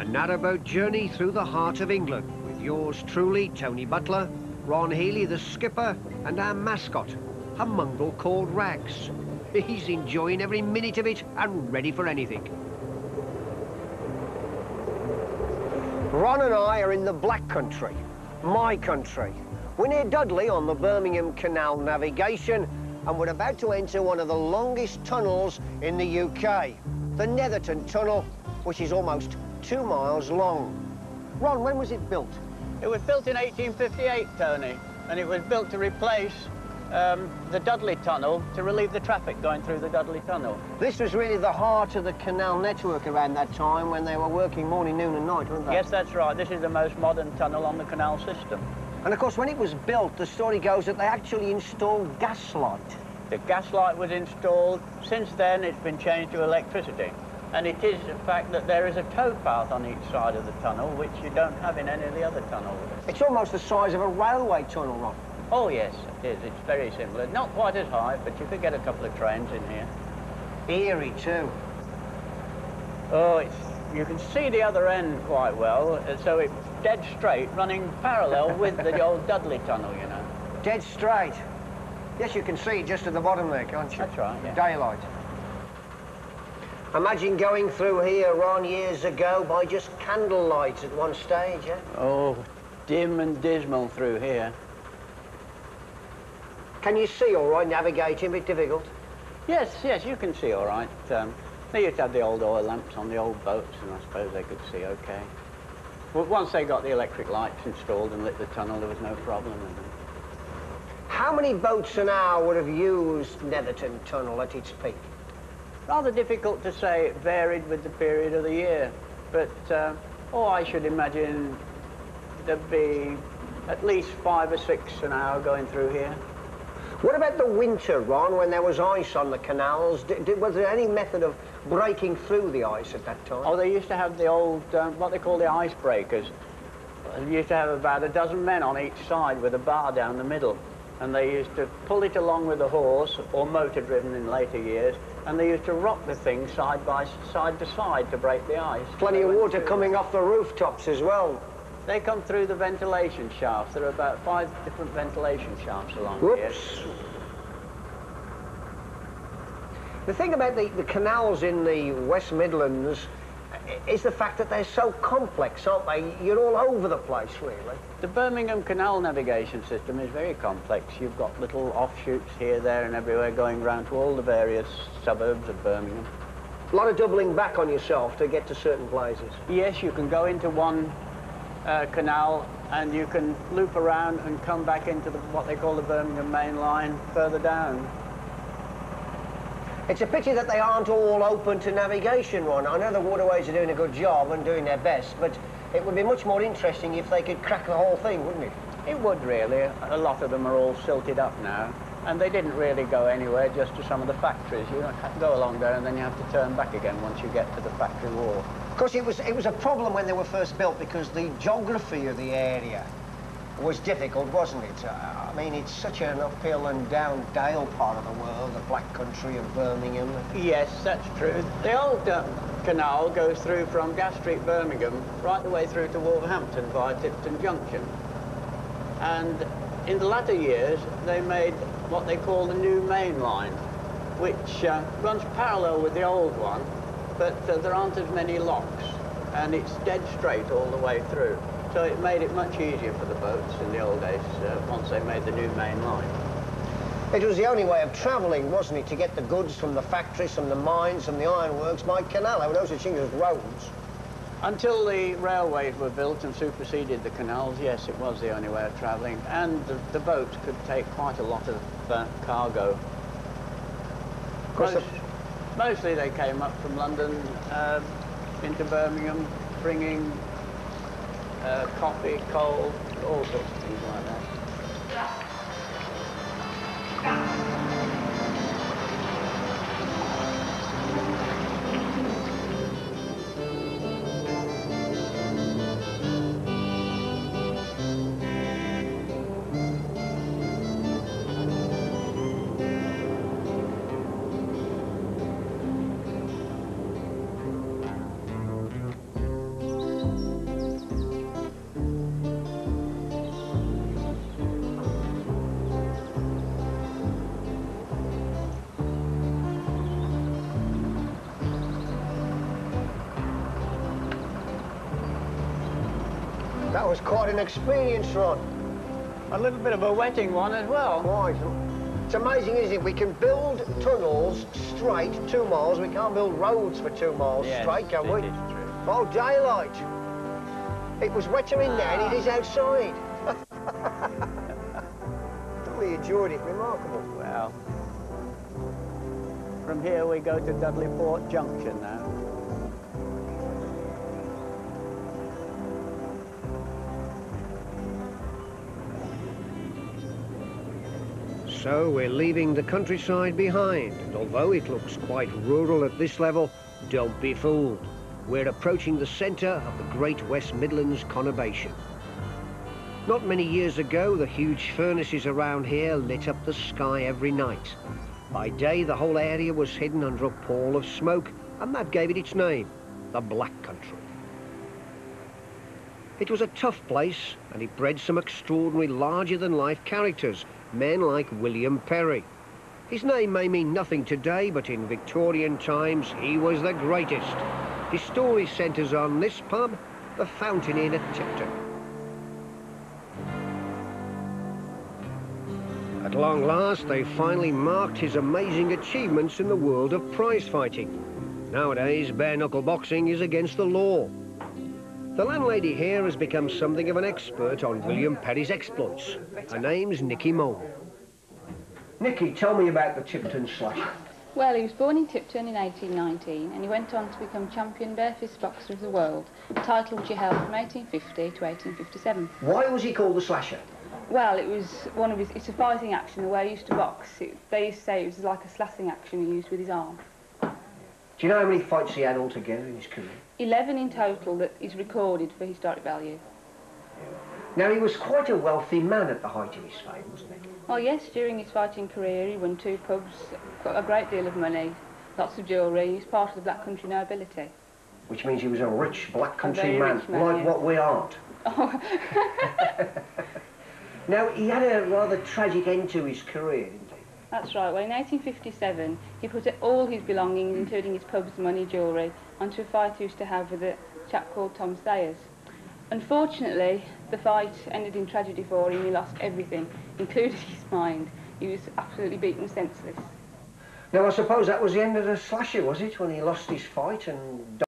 A narrowboat journey through the heart of England with yours truly, Tony Butler, Ron Healy, the skipper, and our mascot, a mongrel called Rags. He's enjoying every minute of it and ready for anything. Ron and I are in the Black Country, my country. We're near Dudley on the Birmingham Canal navigation, and we're about to enter one of the longest tunnels in the UK, the Netherton Tunnel, which is almost 2 miles long. Ron, when was it built? It was built in 1858, Tony, and it was built to replace the Dudley Tunnel to relieve the traffic going through the Dudley Tunnel. This was really the heart of the canal network around that time when they were working morning, noon and night, weren't they? Yes, that's right. This is the most modern tunnel on the canal system. And of course, when it was built, the story goes that they actually installed gas light. The gas light was installed. Since then, it's been changed to electricity. And it is a fact that there is a towpath on each side of the tunnel, which you don't have in any of the other tunnels. It's almost the size of a railway tunnel, Ron. Oh, yes, it is. It's very similar. Not quite as high, but you could get a couple of trains in here. Eerie, too. Oh, you can see the other end quite well, so it's dead straight, running parallel with the old Dudley Tunnel, you know. Dead straight. Yes, you can see it just at the bottom there, can't you? That's right, yeah. Daylight. Imagine going through here, Ron, years ago by just candlelight at one stage, eh? Oh, dim and dismal through here. Can you see all right, navigating, a bit difficult? Yes, yes, you can see all right. They used to have the old oil lamps on the old boats, and I suppose they could see okay. But once they got the electric lights installed and lit the tunnel, there was no problem with them. How many boats an hour would have used Netherton Tunnel at its peak? Rather difficult to say. It varied with the period of the year. But, I should imagine there'd be at least 5 or 6 an hour going through here. What about the winter, Ron, when there was ice on the canals? Was there any method of breaking through the ice at that time? Oh, they used to have the old, what they call the icebreakers. They used to have about a dozen men on each side with a bar down the middle. And they used to pull it along with a horse, or motor-driven in later years, and they used to rock the thing side to side to break the ice. Plenty of water coming off the rooftops as well. They come through the ventilation shafts. There are about 5 different ventilation shafts along here. The thing about the canals in the West Midlands is the fact that they're so complex, aren't they? You're all over the place, really. The Birmingham Canal navigation system is very complex. You've got little offshoots here, there and everywhere going round to all the various suburbs of Birmingham. A lot of doubling back on yourself to get to certain places. Yes, you can go into one canal and you can loop around and come back into what they call the Birmingham main line further down. It's a pity that they aren't all open to navigation, Ron. I know the waterways are doing a good job and doing their best, but it would be much more interesting if they could crack the whole thing, wouldn't it? It would, really. A lot of them are all silted up now, and they didn't really go anywhere, just to some of the factories. You go along there and then you have to turn back again once you get to the factory wall. Of course, it was a problem when they were first built because the geography of the area was difficult, wasn't it? I mean, it's such an uphill and down dale part of the world, the Black Country of Birmingham. Yes, that's true. The old canal goes through from Gas Street, Birmingham, right the way through to Wolverhampton via Tipton Junction. And in the latter years, they made what they call the new main line, which runs parallel with the old one, but there aren't as many locks, and it's dead straight all the way through. So it made it much easier for the boats in the old days once they made the new main line. It was the only way of travelling, wasn't it, to get the goods from the factories, from the mines, from the ironworks by canal. There were no such things as roads. Until the railways were built and superseded the canals, yes, it was the only way of travelling. And the boats could take quite a lot of cargo. Mostly they came up from London into Birmingham, bringing coffee, coal, all sorts of things like that. That was quite an experience, Ron. A little bit of a wetting one as well. Quite. It's amazing, isn't it? We can build tunnels straight 2 miles. We can't build roads for 2 miles straight, can we? It is true. Oh, daylight. It was wetter in there than it is outside. We enjoyed it. Remarkable. Well, from here we go to Dudley Port Junction now. So we're leaving the countryside behind, and although it looks quite rural at this level, don't be fooled. We're approaching the centre of the Great West Midlands conurbation. Not many years ago, the huge furnaces around here lit up the sky every night. By day, the whole area was hidden under a pall of smoke, and that gave it its name, the Black Country. It was a tough place, and it bred some extraordinary larger-than-life characters, men like William Perry. His name may mean nothing today, but in Victorian times, he was the greatest. His story centres on this pub, the Fountain Inn at Tipton. At long last, they finally marked his amazing achievements in the world of prize fighting. Nowadays, bare-knuckle boxing is against the law. The landlady here has become something of an expert on William Perry's exploits. Her name's Nicky Mole. Nicky, tell me about the Tipton Slasher. Well, he was born in Tipton in 1819 and he went on to become champion barefist boxer of the world, a title which he held from 1850 to 1857. Why was he called the Slasher? Well, it was one of his, it's a fighting action, the way he used to box. They used to say it was like a slashing action he used with his arm. Do you know how many fights he had altogether in his career? 11 in total that is recorded for historic value. Now, he was quite a wealthy man at the height of his fame, wasn't he? Oh yes, during his fighting career he won 2 pubs, got a great deal of money, lots of jewellery. He was part of the Black Country nobility. Which means he was a rich Black Country very man, rich man, like yeah. what we aren't. Oh. Now, he had a rather tragic end to his career, didn't he? That's right. Well, in 1857, he put all his belongings, including his pub's money, jewellery, onto a fight he used to have with a chap called Tom Sayers. Unfortunately, the fight ended in tragedy for him. He lost everything, including his mind. He was absolutely beaten senseless. Now, I suppose that was the end of the Slasher, was it, when he lost his fight and